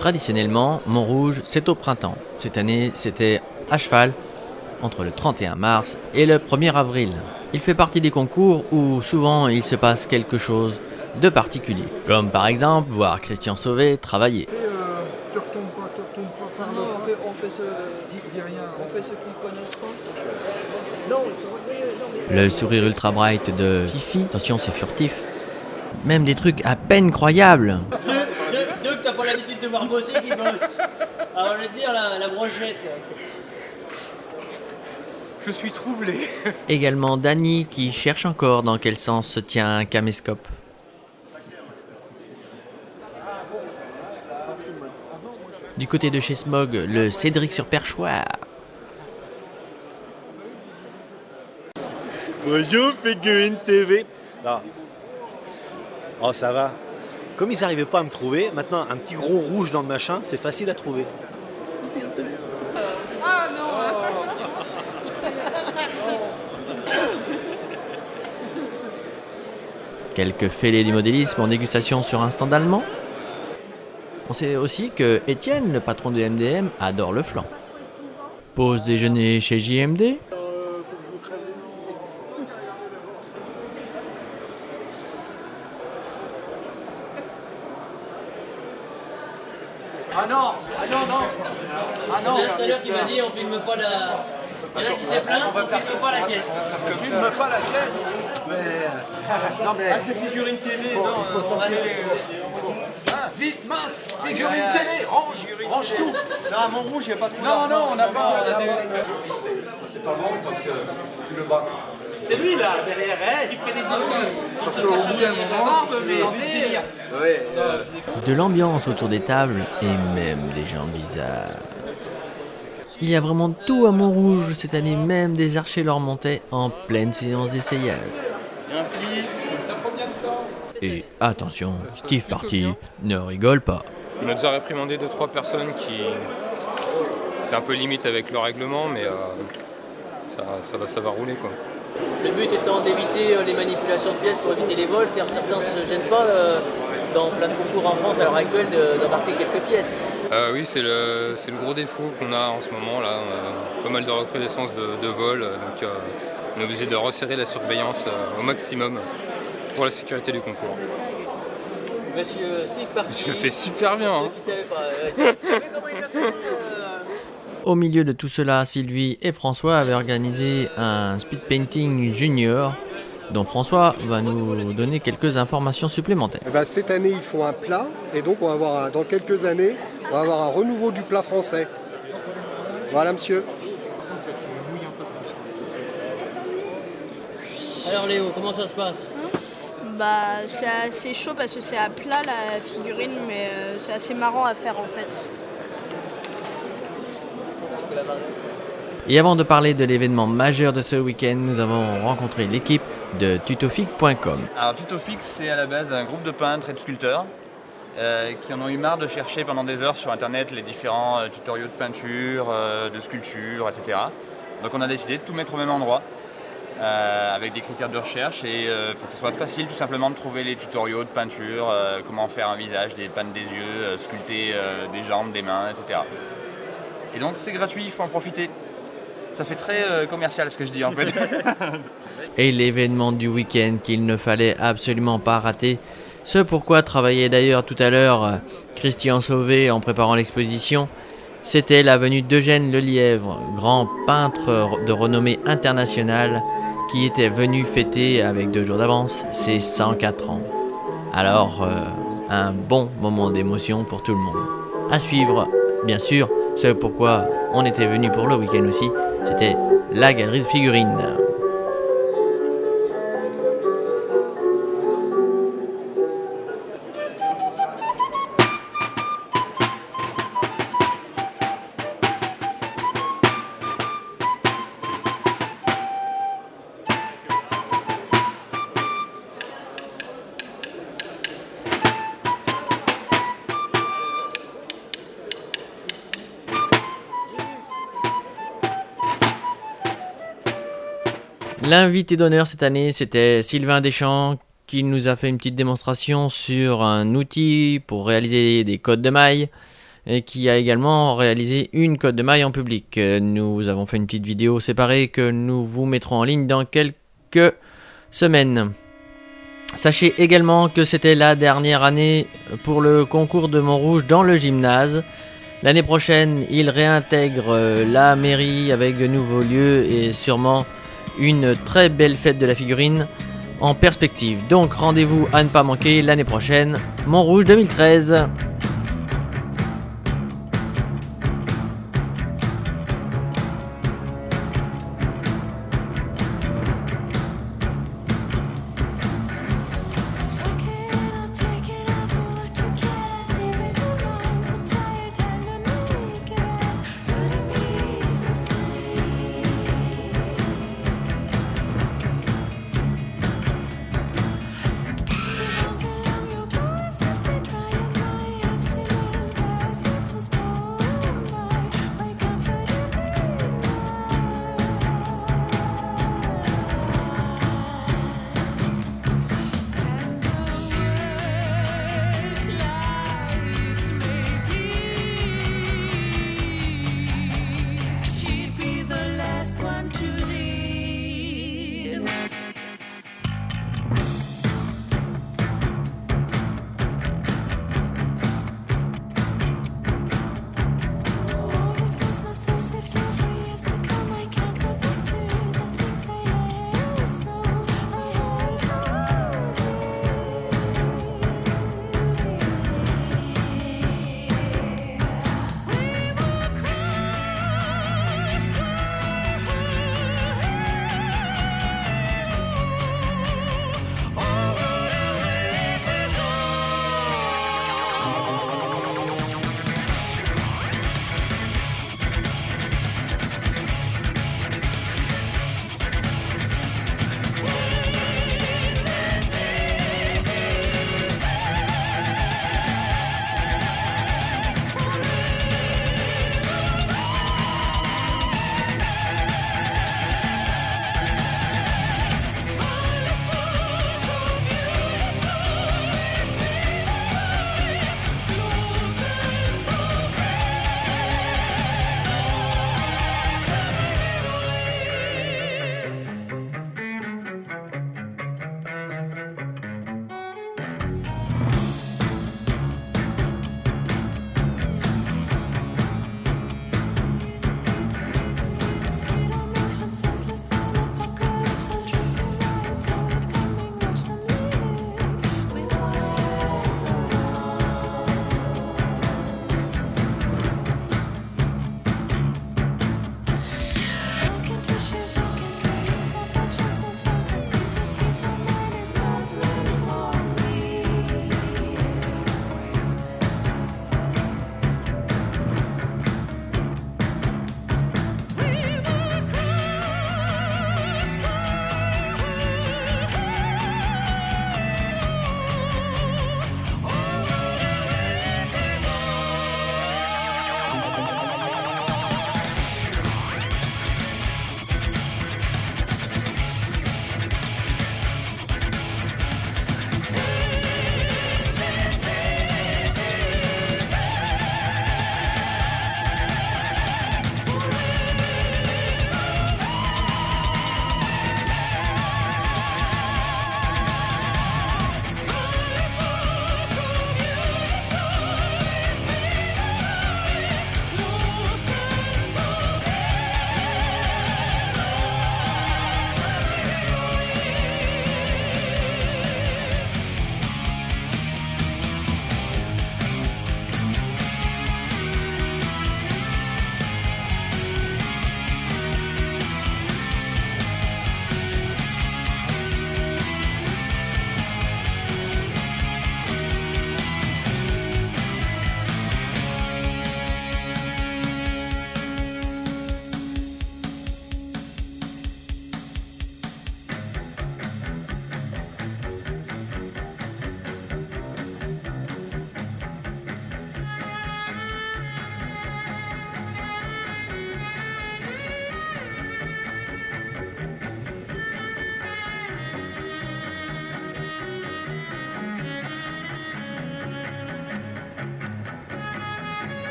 Traditionnellement, Montrouge, c'est au printemps. Cette année, c'était à cheval, entre le 31 mars et le 1er avril. Il fait partie des concours où souvent il se passe quelque chose de particulier. Comme par exemple voir Christian Sauvé travailler. Te retourne pas. Non, on fait ce. Dis rien. On fait ce qu'ils connaissent pas. Non, Le sourire ultra bright de Fifi, attention c'est furtif. Même des trucs à peine croyables. Dieu que t'as pas l'habitude de voir bosser qui bosse. Alors je vais te dire la brochette. je suis troublé. Également Dany qui cherche encore dans quel sens se tient un caméscope. Du côté de chez Smog, le Cédric sur perchoir. Bonjour Figurine TV. Ah. Oh ça va. Comme ils n'arrivaient pas à me trouver, maintenant un petit gros rouge dans le machin, c'est facile à trouver. Ah non. Quelques fêlés du modélisme en dégustation sur un stand allemand. On sait aussi que Étienne, le patron de MDM, adore le flan. Pause déjeuner chez JMD. Ah non. Ah non. Tout à l'heure qui m'a dit on filme pas la. Il y en a qui s'est plaint, on filme pas la caisse. On filme pas la caisse. Non mais. Ah c'est Figurine TV. Non, il faut sortir vite, mince. Figurine télé. Range tout. Non, à Montrouge, il n'y a pas trop d'argent. Non, on n'a pas. C'est pas bon parce que tu le bats. C'est lui là, derrière, hein, il fait des trucs. Parce qu'au bout d'un moment, De l'ambiance autour des tables et même des gens bizarres. Il y a vraiment tout à Montrouge cette année, même des archers leur montaient en pleine séance d'essayage. Un pli. Et attention, Steve Party ne rigole pas. On a déjà réprimandé 2-3 personnes qui étaient un peu limite avec le règlement, mais ça va rouler quoi. Le but étant d'éviter les manipulations de pièces pour éviter les vols, car certains ne se gênent pas dans plein de concours en France à l'heure actuelle d'embarquer quelques pièces. Oui, c'est le gros défaut qu'on a en ce moment là. Pas mal de recrudescence de vols, donc on est obligé de resserrer la surveillance au maximum pour la sécurité du concours. Monsieur Steve Party. Je fais super bien. Ceux qui savaient pas. Comment il a fait Au milieu de tout cela, Sylvie et François avaient organisé un speed painting junior dont François va nous donner quelques informations supplémentaires. Eh ben, cette année, ils font un plat et donc on va avoir dans quelques années, on va avoir un renouveau du plat français. Voilà, monsieur. Alors Léo, comment ça se passe? Bah, c'est assez chaud parce que c'est à plat la figurine, mais c'est assez marrant à faire en fait. Et avant de parler de l'événement majeur de ce week-end, nous avons rencontré l'équipe de Tutofix.com. Alors Tutofix, c'est à la base un groupe de peintres et de sculpteurs qui en ont eu marre de chercher pendant des heures sur internet les différents tutoriaux de peinture, de sculpture, etc. Donc on a décidé de tout mettre au même endroit avec des critères de recherche et pour que ce soit facile tout simplement de trouver les tutoriaux de peinture, comment faire un visage, peindre des yeux, sculpter des jambes, des mains, etc. Et donc c'est gratuit, il faut en profiter. Ça fait très commercial ce que je dis en fait. Et l'événement du week-end qu'il ne fallait absolument pas rater. Ce pourquoi travaillait d'ailleurs tout à l'heure Christian Sauvé en préparant l'exposition, c'était la venue d'Eugène Lelièvre, grand peintre de renommée internationale, qui était venu fêter avec 2 jours d'avance ses 104 ans. Alors, un bon moment d'émotion pour tout le monde. À suivre, bien sûr. Ce pourquoi on était venu pour le week-end aussi, c'était la galerie de figurines. L'invité d'honneur cette année, c'était Sylvain Deschamps qui nous a fait une petite démonstration sur un outil pour réaliser des codes de mailles. et qui a également réalisé une cote de maille en public. Nous avons fait une petite vidéo séparée que nous vous mettrons en ligne dans quelques semaines. Sachez également que c'était la dernière année pour le concours de Montrouge dans le gymnase. L'année prochaine, il réintègre la mairie avec de nouveaux lieux et sûrement une très belle fête de la figurine en perspective. Donc rendez-vous à ne pas manquer l'année prochaine, Montrouge 2013.